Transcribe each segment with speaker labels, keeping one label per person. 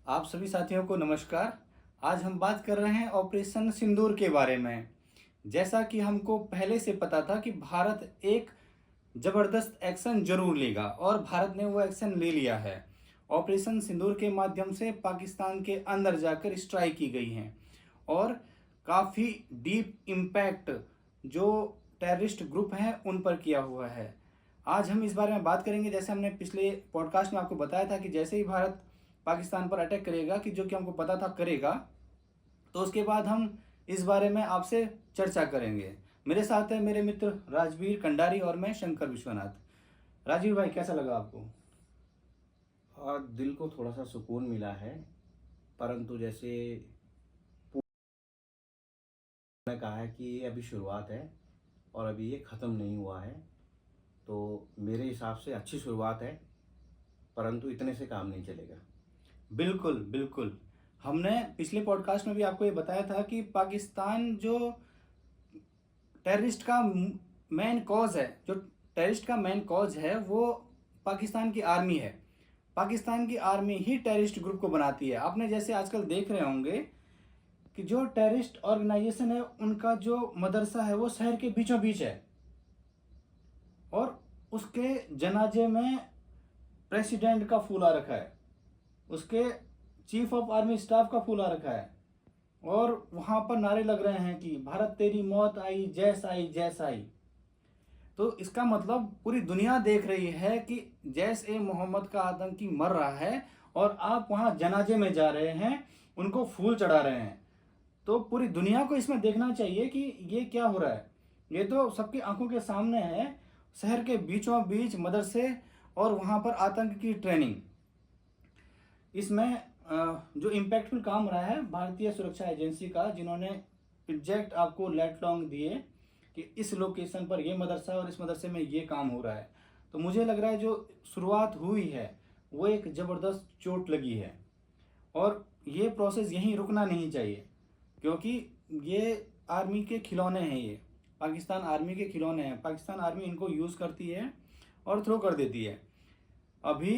Speaker 1: आप सभी साथियों को नमस्कार। आज हम बात कर रहे हैं ऑपरेशन सिंदूर के बारे में। जैसा कि हमको पहले से पता था कि भारत एक ज़बरदस्त एक्शन जरूर लेगा और भारत ने वो एक्शन ले लिया है। ऑपरेशन सिंदूर के माध्यम से पाकिस्तान के अंदर जाकर स्ट्राइक की गई हैं और काफ़ी डीप इम्पैक्ट जो टेररिस्ट ग्रुप हैं उन पर किया हुआ है। आज हम इस बारे में बात करेंगे। जैसे हमने पिछले पॉडकास्ट में आपको बताया था कि जैसे ही भारत पाकिस्तान पर अटैक करेगा, कि जो कि हमको पता था करेगा, तो उसके बाद हम इस बारे में आपसे चर्चा करेंगे। मेरे साथ है मेरे मित्र राजवीर कंडारी और मैं शंकर विश्वनाथ। राजीव भाई, कैसा लगा आपको?
Speaker 2: और दिल को थोड़ा सा सुकून मिला है। परंतु जैसे ने कहा है कि ये अभी शुरुआत है और अभी ये ख़त्म नहीं हुआ है, तो मेरे हिसाब से अच्छी शुरुआत है। परंतु इतने से काम नहीं चलेगा।
Speaker 1: बिल्कुल बिल्कुल। हमने पिछले पॉडकास्ट में भी आपको ये बताया था कि पाकिस्तान जो टेररिस्ट का मेन कॉज है, जो टेररिस्ट का मेन कॉज है वो पाकिस्तान की आर्मी है। पाकिस्तान की आर्मी ही टेररिस्ट ग्रुप को बनाती है। आपने जैसे आजकल देख रहे होंगे कि जो टेररिस्ट ऑर्गेनाइजेशन है उनका जो मदरसा है वो शहर के बीचों बीच है और उसके जनाजे में प्रेसिडेंट का फूल आ रखा है, उसके चीफ ऑफ आर्मी स्टाफ का फूल आ रखा है और वहां पर नारे लग रहे हैं कि भारत तेरी मौत आई जैस आई जैस आई। तो इसका मतलब पूरी दुनिया देख रही है कि जैश ए मोहम्मद का आतंकी मर रहा है और आप वहां जनाजे में जा रहे हैं, उनको फूल चढ़ा रहे हैं। तो पूरी दुनिया को इसमें देखना चाहिए कि ये क्या हो रहा है। ये तो सबकी आंखों के सामने है। शहर के बीचों बीच मदरसे और वहां पर आतंक की ट्रेनिंग। इसमें जो इम्पैक्टफुल काम रहा है भारतीय सुरक्षा एजेंसी का, जिन्होंने एग्जैक्ट आपको लेट लॉन्ग दिए कि इस लोकेशन पर ये मदरसा और इस मदरसे में ये काम हो रहा है। तो मुझे लग रहा है जो शुरुआत हुई है वो एक ज़बरदस्त चोट लगी है और ये प्रोसेस यहीं रुकना नहीं चाहिए, क्योंकि ये आर्मी के खिलौने हैं। ये पाकिस्तान आर्मी के खिलौने हैं। पाकिस्तान आर्मी इनको यूज़ करती है और थ्रो कर देती है। अभी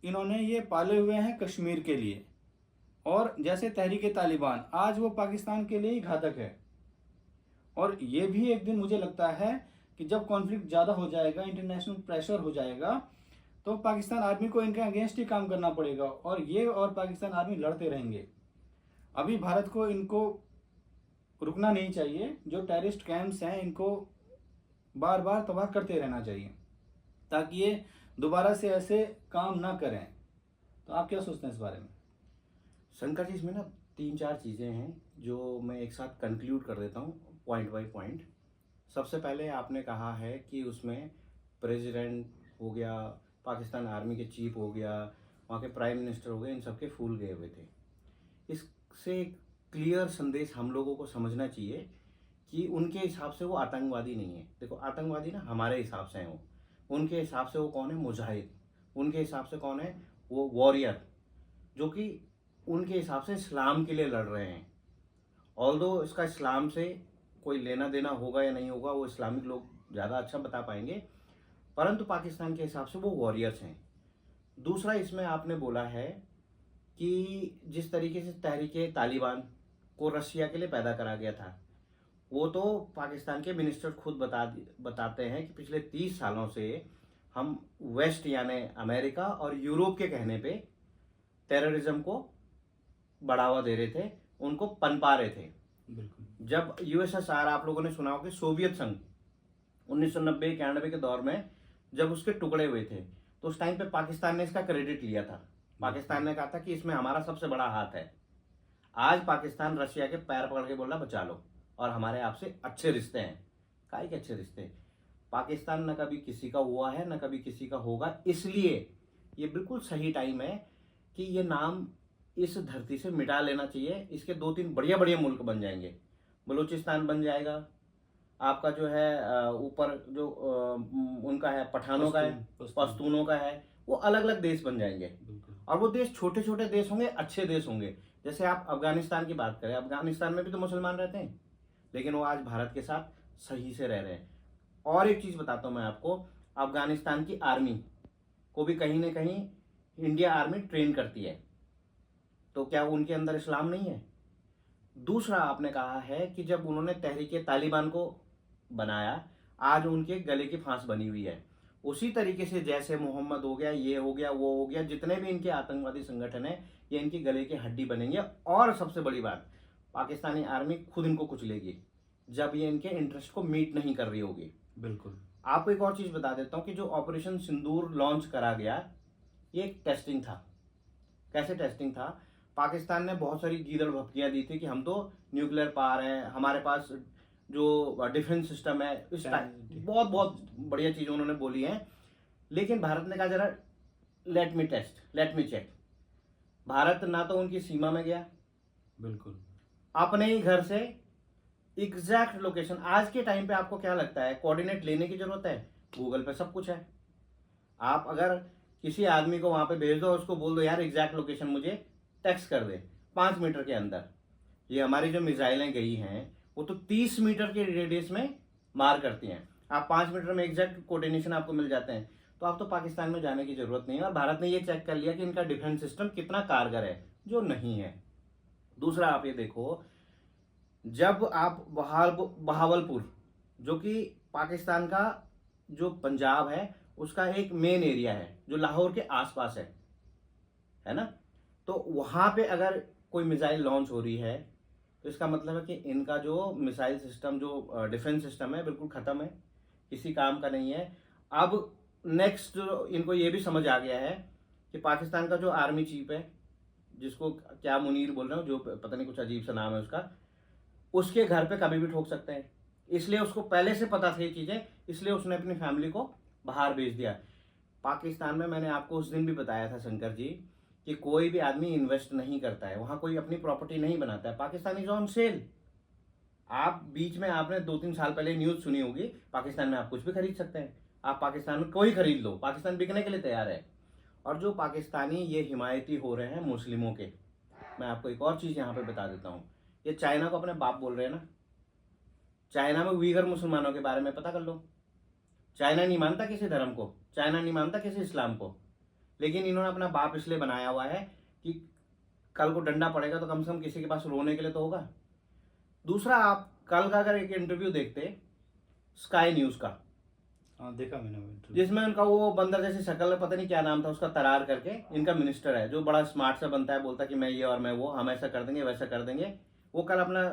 Speaker 1: इन्होंने ये पाले हुए हैं कश्मीर के लिए, और जैसे तहरीक तालिबान आज वो पाकिस्तान के लिए ही घातक है। और ये भी एक दिन मुझे लगता है कि जब कॉन्फ्लिक्ट ज़्यादा हो जाएगा, इंटरनेशनल प्रेशर हो जाएगा, तो पाकिस्तान आर्मी को इनके अगेंस्ट ही काम करना पड़ेगा और ये और पाकिस्तान आर्मी लड़ते रहेंगे। अभी भारत को इनको रुकना नहीं चाहिए। जो टेररिस्ट कैंप्स हैं इनको बार बार तबाह करते रहना चाहिए ताकि ये दोबारा से ऐसे काम ना करें। तो आप क्या सोचते हैं इस बारे में?
Speaker 2: शंकर जी, इसमें ना तीन चार चीज़ें हैं जो मैं एक साथ कंक्लूड कर देता हूँ, पॉइंट बाय पॉइंट। सबसे पहले आपने कहा है कि उसमें प्रेसिडेंट हो गया, पाकिस्तान आर्मी के चीफ हो गया, वहाँ के प्राइम मिनिस्टर हो गए, इन सबके फूल गए हुए थे। इससे क्लियर संदेश हम लोगों को समझना चाहिए कि उनके हिसाब से वो आतंकवादी नहीं है। देखो, आतंकवादी ना हमारे हिसाब से हैं वो, उनके हिसाब से वो कौन है? मुजाहिद। उनके हिसाब से कौन है? वो वॉरियर, जो कि उनके हिसाब से इस्लाम के लिए लड़ रहे हैं। ऑल्दो इसका इस्लाम से कोई लेना देना होगा या नहीं होगा, वो इस्लामिक लोग ज़्यादा अच्छा बता पाएंगे, परंतु पाकिस्तान के हिसाब से वो वॉरियर्स हैं। दूसरा, इसमें आपने बोला है कि जिस तरीके से तहरीक तालिबान को रशिया के लिए पैदा करा गया था, वो तो पाकिस्तान के मिनिस्टर खुद बताते हैं कि पिछले 30 सालों से हम वेस्ट यानी अमेरिका और यूरोप के कहने पे टेररिज्म को बढ़ावा दे रहे थे, उनको पनपा रहे थे।
Speaker 1: बिल्कुल।
Speaker 2: जब यूएसएसआर, आप लोगों ने सुना होगा, सोवियत संघ 1990-91 के दौर में जब उसके टुकड़े हुए थे, तो उस टाइम पे पाकिस्तान ने इसका क्रेडिट लिया था। पाकिस्तान ने कहा था कि इसमें हमारा सबसे बड़ा हाथ है। आज पाकिस्तान रशिया के पैर पकड़ के बोल रहा बचा लो, और हमारे आपसे अच्छे रिश्ते हैं। काहे के अच्छे रिश्ते? पाकिस्तान न कभी किसी का हुआ है न कभी किसी का होगा, इसलिए ये बिल्कुल सही टाइम है कि ये नाम इस धरती से मिटा लेना चाहिए। इसके दो तीन बढ़िया बढ़िया मुल्क बन जाएंगे। बलूचिस्तान बन जाएगा, आपका जो है ऊपर जो उनका है पठानों का है, पश्तूनों का है, वो अलग अलग देश बन जाएंगे। और वो देश छोटे छोटे देश होंगे, अच्छे देश होंगे। जैसे आप अफगानिस्तान की बात करें, अफगानिस्तान में भी तो मुसलमान रहते हैं, लेकिन वो आज भारत के साथ सही से रह रहे हैं। और एक चीज़ बताता हूँ मैं आपको, अफगानिस्तान की आर्मी को भी कहीं ना कहीं इंडिया आर्मी ट्रेन करती है। तो क्या उनके अंदर इस्लाम नहीं है? दूसरा आपने कहा है कि जब उन्होंने तहरीके तालिबान को बनाया, आज उनके गले की फांस बनी हुई है। उसी तरीके से जैसे मोहम्मद हो गया, ये हो गया, वो हो गया, जितने भी इनके आतंकवादी संगठन है, ये इनकी गले की हड्डी बनेंगे। और सबसे बड़ी बात, पाकिस्तानी आर्मी खुद इनको कुचलेगी जब ये इनके इंटरेस्ट को मीट नहीं कर रही होगी।
Speaker 1: बिल्कुल।
Speaker 2: आपको एक और चीज़ बता देता हूँ कि जो ऑपरेशन सिंदूर लॉन्च करा गया, ये एक टेस्टिंग था। कैसे टेस्टिंग था? पाकिस्तान ने बहुत सारी गीदड़ भपकियाँ दी थी कि हम तो न्यूक्लियर पावर हैं, हमारे पास जो डिफेंस सिस्टम है, इस बहुत बहुत बढ़िया चीज़ें उन्होंने बोली हैं। लेकिन भारत ने कहा जरा let me test, let me check. Bharat ना तो उनकी सीमा में गया,
Speaker 1: बिल्कुल,
Speaker 2: अपने ही घर से एग्जैक्ट लोकेशन। आज के टाइम पे आपको क्या लगता है कोऑर्डिनेट लेने की जरूरत है? गूगल पे सब कुछ है। आप अगर किसी आदमी को वहां पे भेज दो, उसको बोल दो यार एग्जैक्ट लोकेशन मुझे टेक्स्ट कर दे, 5 मीटर के अंदर। ये हमारी जो मिसाइलें गई हैं वो तो 30 मीटर के रेडियस में मार करती हैं। आप 5 मीटर में एग्जैक्ट कोऑर्डिनेशन आपको मिल जाते हैं। तो आप तो पाकिस्तान में जाने की जरूरत नहीं है। और भारत ने ये चेक कर लिया कि इनका डिफेंस सिस्टम कितना कारगर है, जो नहीं है। दूसरा आप ये देखो, जब आप बहावलपुर, जो कि पाकिस्तान का जो पंजाब है उसका एक मेन एरिया है, जो लाहौर के आसपास है ना, तो वहां पे अगर कोई मिसाइल लॉन्च हो रही है तो इसका मतलब है कि इनका जो मिसाइल सिस्टम, जो डिफेंस सिस्टम है, बिल्कुल ख़त्म है, किसी काम का नहीं है। अब नेक्स्ट इनको ये भी समझ आ गया है कि पाकिस्तान का जो आर्मी चीफ है, जिसको क्या मुनीर बोल रहे हो, जो पता नहीं कुछ अजीब सा नाम है उसका, उसके घर पे कभी भी ठोक सकते हैं। इसलिए उसको पहले से पता थी चीज़ें, इसलिए उसने अपनी फैमिली को बाहर भेज दिया। पाकिस्तान में मैंने आपको उस दिन भी बताया था शंकर जी कि कोई भी आदमी इन्वेस्ट नहीं करता है, वहाँ कोई अपनी प्रॉपर्टी नहीं बनाता है। Pakistan is on sale. आप बीच में आपने 2-3 साल पहले न्यूज़ सुनी होगी, पाकिस्तान में आप कुछ भी खरीद सकते हैं। आप पाकिस्तान में कोई खरीद लो, पाकिस्तान बिकने के लिए तैयार है। और जो पाकिस्तानी ये हिमायती हो रहे हैं मुस्लिमों के, मैं आपको एक और चीज़ यहाँ पे बता देता हूँ। ये चाइना को अपने बाप बोल रहे हैं ना, चाइना में उइगर मुसलमानों के बारे में पता कर लो। चाइना नहीं मानता किसी धर्म को, चाइना नहीं मानता किसी इस्लाम को, लेकिन इन्होंने अपना बाप इसलिए बनाया हुआ है कि कल को डंडा पड़ेगा तो कम से कम किसी के पास रोने के लिए तो होगा। दूसरा, आप कल का अगर एक इंटरव्यू देखते स्काई न्यूज़ का,
Speaker 1: हाँ देखा मैंने वो इंटरव्यू।
Speaker 2: जिसमें उनका वो बंदर जैसी शक्ल, पता नहीं क्या नाम था उसका, तरार करके, इनका मिनिस्टर है, जो बड़ा स्मार्ट सा बनता है, बोलता कि मैं ये और मैं वो, हम ऐसा कर देंगे वैसा कर देंगे। वो कल अपना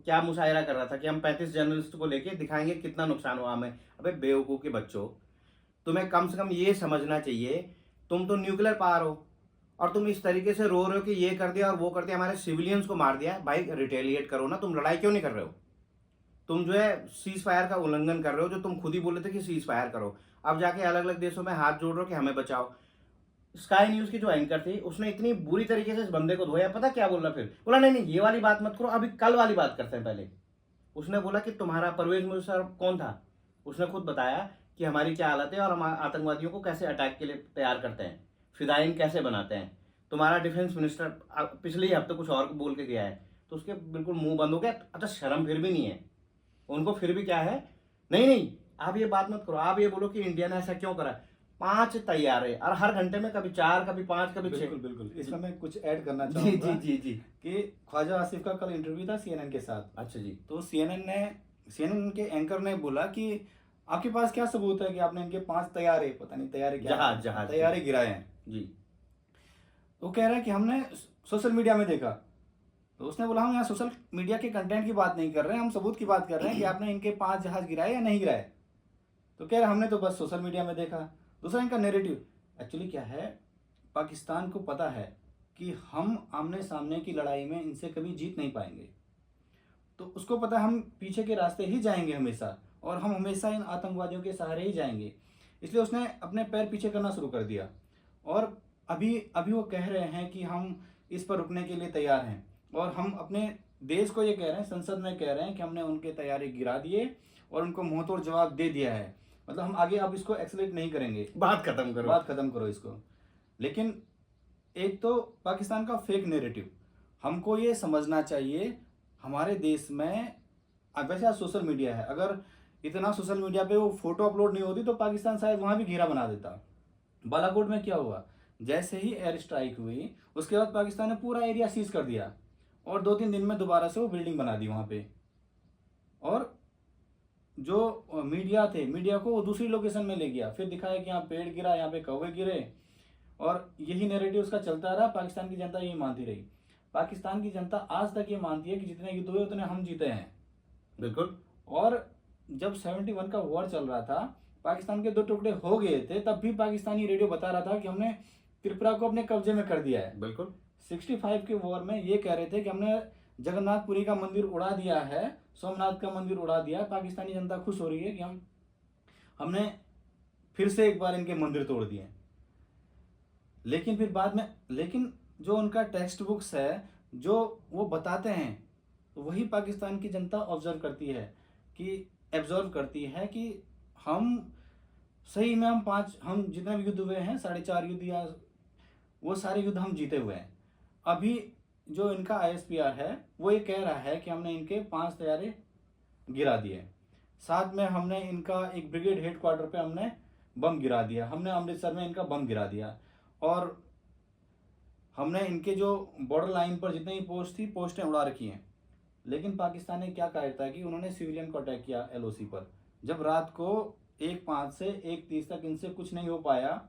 Speaker 2: क्या मुशायरा कर रहा था कि हम 35 जर्नलिस्ट को लेके दिखाएंगे कितना नुकसान हुआ हमें। अबे बेवकूफ़ के बच्चों, तुम्हें कम से कम ये समझना चाहिए, तुम तो न्यूक्लियर पावर हो और तुम इस तरीके से रो रहे हो कि ये कर दिया और वो कर दिया, हमारे सिविलियंस को मार दिया। भाई रिटेलिएट करो ना, तुम लड़ाई क्यों नहीं कर रहे हो? तुम जो है सीज फायर का उल्लंघन कर रहे हो, जो तुम खुद ही बोले थे कि सीज फायर करो। अब जाके अलग अलग देशों में हाथ जोड़ रहे हो कि हमें बचाओ। स्काई न्यूज़ की जो एंकर थी, उसने इतनी बुरी तरीके से इस बंदे को धोया, पता क्या बोला? फिर बोला नहीं नहीं ये वाली बात मत करो, अभी कल वाली बात करते हैं पहले। उसने बोला कि तुम्हारा परवेज मुशर्रफ कौन था? उसने खुद बताया कि हमारी क्या हालत है और हम आतंकवादियों को कैसे अटैक के लिए तैयार करते हैं, फिदाइन कैसे बनाते हैं। तुम्हारा डिफेंस मिनिस्टर पिछले ही हफ्ते कुछ और बोल के गया है, तो उसके बिल्कुल मुंह बंद हो गया। अच्छा, शर्म फिर भी नहीं है उनको, फिर भी क्या है, नहीं नहीं आप ये बात मत करो, आप ये बोलो कि इंडिया ने ऐसा क्यों करा। 5 तैयारे और हर घंटे में कभी 4, कभी 5, कभी 6।
Speaker 1: बिल्कुल बिल्कुल, इसमें मैं कुछ ऐड करना
Speaker 2: जी
Speaker 1: चाहूँगा
Speaker 2: जी जी जी।
Speaker 1: कि ख्वाजा आसिफ का कल इंटरव्यू था CNN के साथ।
Speaker 2: अच्छा जी।
Speaker 1: तो CNN के एंकर ने बोला कि आपके पास क्या सबूत है कि आपने इनके 5 तैयारे, पता नहीं तैयारे क्या,
Speaker 2: जहाज
Speaker 1: तैयारे गिराए हैं
Speaker 2: जी।
Speaker 1: तो कह रहा है कि हमने सोशल मीडिया में देखा। तो उसने बोला हम यहाँ सोशल मीडिया के कंटेंट की बात नहीं कर रहे हैं, हम सबूत की बात कर रहे हैं कि आपने इनके 5 जहाज गिराए या नहीं गिराए। तो कह रहा हमने तो बस सोशल मीडिया में देखा। दूसरा, इनका नेरेटिव एक्चुअली क्या है, पाकिस्तान को पता है कि हम आमने सामने की लड़ाई में इनसे कभी जीत नहीं पाएंगे। तो उसको पता है हम पीछे के रास्ते ही जाएंगे हमेशा, और हम हमेशा इन आतंकवादियों के सहारे ही जाएंगे। इसलिए उसने अपने पैर पीछे करना शुरू कर दिया। और अभी वो कह रहे हैं कि हम इस पर रुकने के लिए तैयार हैं, और हम अपने देश को ये कह रहे हैं, संसद में कह रहे हैं कि हमने उनके तैयारी गिरा दिए और उनको मुंहतोड़ जवाब दे दिया है। मतलब हम आगे अब इसको एक्सेलेरेट नहीं करेंगे,
Speaker 2: बात खत्म करो
Speaker 1: इसको। लेकिन एक तो पाकिस्तान का फेक नैरेटिव, हमको ये समझना चाहिए हमारे देश में, अब वैसे आज सोशल मीडिया है, अगर इतना सोशल मीडिया पे वो फोटो अपलोड नहीं होती तो पाकिस्तान शायद वहाँ भी घेरा बना देता। बालाकोट में क्या हुआ, जैसे ही एयर स्ट्राइक हुई उसके बाद पाकिस्तान ने पूरा एरिया सीज कर दिया और 2-3 दिन में दोबारा से वो बिल्डिंग बना दी वहाँ पे। और जो मीडिया थे, मीडिया को वो दूसरी लोकेशन में ले गया, फिर दिखाया कि यहाँ पेड़ गिरा, यहाँ पे कौवे गिरे, और यही नैरेटिव उसका चलता रहा। पाकिस्तान की जनता यही मानती रही। पाकिस्तान की जनता आज तक ये मानती है कि जितने युद्ध हुए उतने हम जीते हैं।
Speaker 2: बिल्कुल।
Speaker 1: और जब 71 का वॉर चल रहा था, पाकिस्तान के 2 टुकड़े हो गए थे, तब भी पाकिस्तानी रेडियो बता रहा था कि हमने त्रिपुरा को अपने कब्जे में कर दिया है।
Speaker 2: बिल्कुल।
Speaker 1: 65 के वॉर में ये कह रहे थे कि हमने जगन्नाथपुरी का मंदिर उड़ा दिया है, सोमनाथ का मंदिर उड़ा दिया है। पाकिस्तानी जनता खुश हो रही है कि हमने फिर से एक बार इनके मंदिर तोड़ दिए। लेकिन फिर बाद में, लेकिन जो उनका टेक्स्ट बुक्स है, जो वो बताते हैं, तो वही पाकिस्तान की जनता ऑब्जर्व करती है कि हम सही में हम जितने भी युद्ध हुए हैं, 4.5 युद्ध या वो सारे युद्ध हम जीते हुए हैं। अभी जो इनका ISPR है वो ये कह रहा है कि हमने इनके 5 तैयारे गिरा दिए, साथ में हमने इनका एक ब्रिगेड हेडक्वार्टर पे हमने बम गिरा दिया, हमने अमृतसर में इनका बम गिरा दिया, और हमने इनके जो बॉर्डर लाइन पर जितनी भी पोस्ट थी, पोस्टें उड़ा रखी हैं। लेकिन पाकिस्तान ने क्या कहा था कि उन्होंने सिविलियन को अटैक किया LOC पर। जब रात को 1:05 से 1:30 तक इनसे कुछ नहीं हो पाया,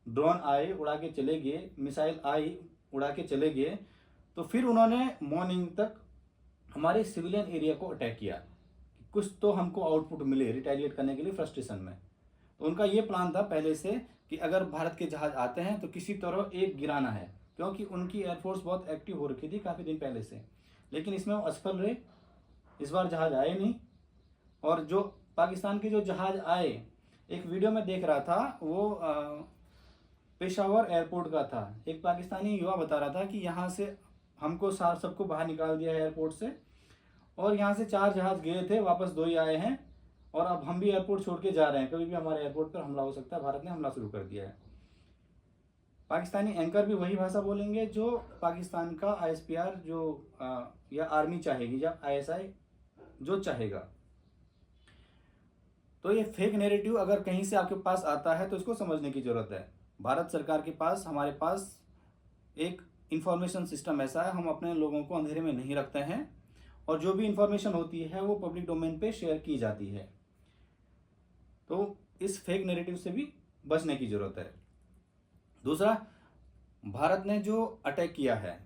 Speaker 1: ड्रोन आए उड़ा के चले गए, मिसाइल आई उड़ा के चले गए, तो फिर उन्होंने मॉर्निंग तक हमारे सिविलियन एरिया को अटैक किया, कुछ तो हमको आउटपुट मिले रिटेलिएट करने के लिए फ्रस्ट्रेशन में। तो उनका ये प्लान था पहले से कि अगर भारत के जहाज आते हैं तो किसी तरह एक गिराना है, क्योंकि उनकी एयरफोर्स बहुत एक्टिव हो रखी थी काफ़ी दिन पहले से। लेकिन इसमें वो असफल रहे, इस बार जहाज आए नहीं। और जो पाकिस्तान के जो जहाज आए, एक वीडियो में देख रहा था, वो पेशावर एयरपोर्ट का था। एक पाकिस्तानी युवा बता रहा था कि यहाँ से हमको सबको बाहर निकाल दिया है एयरपोर्ट से, और यहाँ से 4 जहाज गए थे, वापस 2 ही आए हैं, और अब हम भी एयरपोर्ट छोड़ के जा रहे हैं, कभी भी हमारे एयरपोर्ट पर हमला हो सकता है। भारत ने हमला शुरू कर दिया है। पाकिस्तानी एंकर भी वही भाषा बोलेंगे जो पाकिस्तान का ISPR या आर्मी चाहेगी या ISI जो चाहेगा। तो ये फेक नैरेटिव अगर कहीं से आपके पास आता है तो इसको समझने की जरूरत है। भारत सरकार के पास, हमारे पास एक इंफॉर्मेशन सिस्टम ऐसा है, हम अपने लोगों को अंधेरे में नहीं रखते हैं, और जो भी इंफॉर्मेशन होती है वो पब्लिक डोमेन पे शेयर की जाती है। तो इस फेक नैरेटिव से भी बचने की जरूरत है। दूसरा, भारत ने जो अटैक किया है,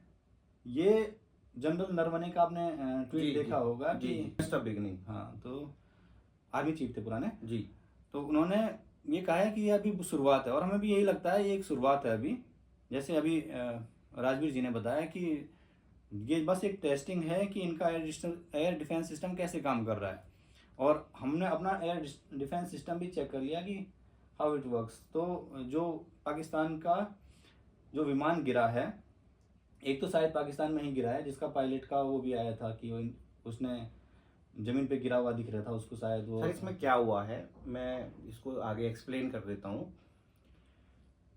Speaker 1: ये जनरल नरवणे का आपने ट्वीट देखा होगा कि
Speaker 2: बिगिनिंग,
Speaker 1: हाँ, तो आर्मी चीफ थे पुराने
Speaker 2: जी,
Speaker 1: तो उन्होंने ये कहा है कि ये अभी शुरुआत है, और हमें भी यही लगता है ये एक शुरुआत है अभी। जैसे अभी राजवीर जी ने बताया कि ये बस एक टेस्टिंग है कि इनका एयर डिफेंस सिस्टम कैसे काम कर रहा है, और हमने अपना एयर डिफेंस सिस्टम भी चेक कर लिया कि हाउ इट वर्क्स। तो जो पाकिस्तान का जो विमान गिरा है, एक तो शायद पाकिस्तान में ही गिरा है, जिसका पायलट का वो भी आया था कि उसने जमीन पे गिरा हुआ दिख रहा था उसको, शायद वो।
Speaker 2: सर इसमें क्या हुआ है, मैं इसको आगे एक्सप्लेन कर देता हूँ।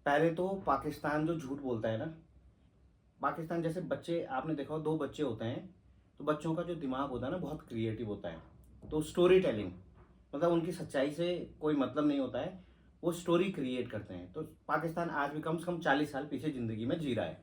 Speaker 2: पहले तो पाकिस्तान जो झूठ बोलता है ना, पाकिस्तान जैसे बच्चे, आपने देखा हो 2 बच्चे होते हैं, तो बच्चों का जो दिमाग होता है ना बहुत क्रिएटिव होता है, तो स्टोरी टेलिंग, मतलब उनकी सच्चाई से कोई मतलब नहीं होता है, वो स्टोरी क्रिएट करते हैं। तो पाकिस्तान आज भी कम से कम 40 साल पीछे ज़िंदगी में जी रहा है।